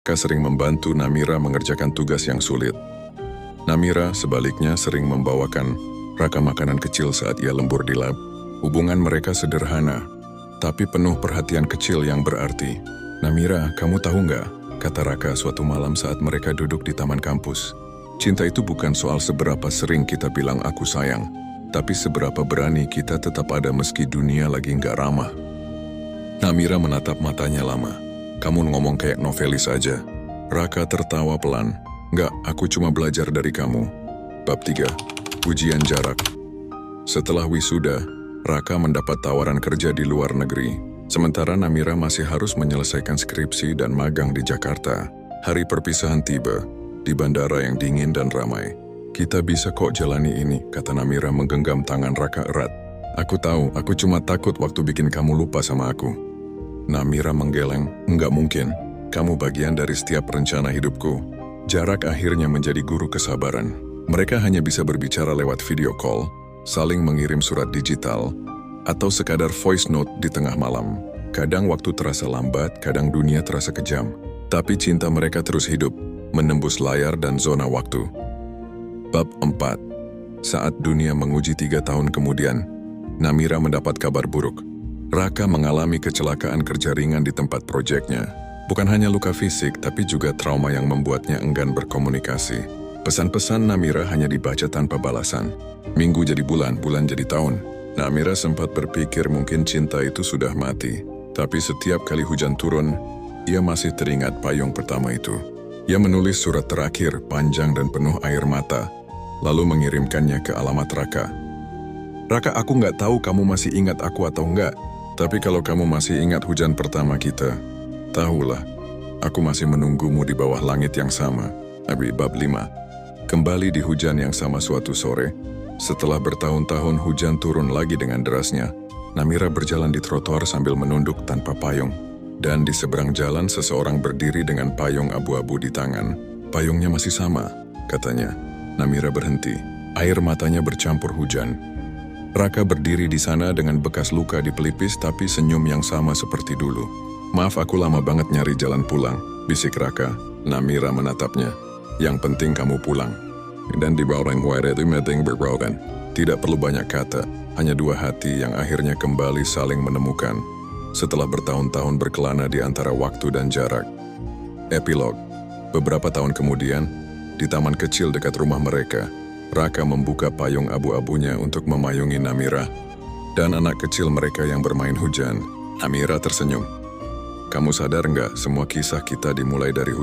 Raka sering membantu Namira mengerjakan tugas yang sulit. Namira sebaliknya sering membawakan Raka makanan kecil saat ia lembur di lab. Hubungan mereka sederhana, tapi penuh perhatian kecil yang berarti. "Namira, kamu tahu nggak?" kata Raka suatu malam saat mereka duduk di taman kampus. "Cinta itu bukan soal seberapa sering kita bilang aku sayang, tapi seberapa berani kita tetap ada meski dunia lagi nggak ramah." Namira menatap matanya lama. "Kamu ngomong kayak novelis aja." Raka tertawa pelan. "Nggak, aku cuma belajar dari kamu." Bab 3. Ujian jarak. Setelah wisuda, Raka mendapat tawaran kerja di luar negeri. Sementara Namira masih harus menyelesaikan skripsi dan magang di Jakarta. Hari perpisahan tiba, di bandara yang dingin dan ramai. "Kita bisa kok jalani ini," kata Namira menggenggam tangan Raka erat. "Aku tahu, aku cuma takut waktu bikin kamu lupa sama aku." Namira menggeleng. "Enggak mungkin, kamu bagian dari setiap rencana hidupku." Jarak akhirnya menjadi guru kesabaran. Mereka hanya bisa berbicara lewat video call, saling mengirim surat digital, atau sekadar voice note di tengah malam. Kadang waktu terasa lambat, kadang dunia terasa kejam. Tapi cinta mereka terus hidup, menembus layar dan zona waktu. Bab 4. Saat dunia menguji 3 tahun kemudian, Namira mendapat kabar buruk. Raka mengalami kecelakaan kerja ringan di tempat proyeknya. Bukan hanya luka fisik, tapi juga trauma yang membuatnya enggan berkomunikasi. Pesan-pesan Namira hanya dibaca tanpa balasan. Minggu jadi bulan, bulan jadi tahun. Namira sempat berpikir mungkin cinta itu sudah mati. Tapi setiap kali hujan turun, ia masih teringat payung pertama itu. Ia menulis surat terakhir, panjang dan penuh air mata, lalu mengirimkannya ke alamat Raka. "Raka, aku nggak tahu kamu masih ingat aku atau enggak. Tapi kalau kamu masih ingat hujan pertama kita, tahulah, aku masih menunggumu di bawah langit yang sama." Nabi Bab 5. Kembali di hujan yang sama suatu sore, setelah bertahun-tahun hujan turun lagi dengan derasnya, Namira berjalan di trotoar sambil menunduk tanpa payung. Dan di seberang jalan seseorang berdiri dengan payung abu-abu di tangan. "Payungnya masih sama," katanya. Namira berhenti. Air matanya bercampur hujan. Raka berdiri di sana dengan bekas luka di pelipis tapi senyum yang sama seperti dulu. "Maaf, aku lama banget nyari jalan pulang," bisik Raka. Namira menatapnya. "Yang penting kamu pulang." Dan di bawah itu meeting berbroken. Tidak perlu banyak kata, hanya 2 hati yang akhirnya kembali saling menemukan. Setelah bertahun-tahun berkelana di antara waktu dan jarak. Epilog. Beberapa tahun kemudian, di taman kecil dekat rumah mereka, Raka membuka payung abu-abunya untuk memayungi Namira dan anak kecil mereka yang bermain hujan. Namira tersenyum. "Kamu sadar nggak, semua kisah kita dimulai dari hujan?"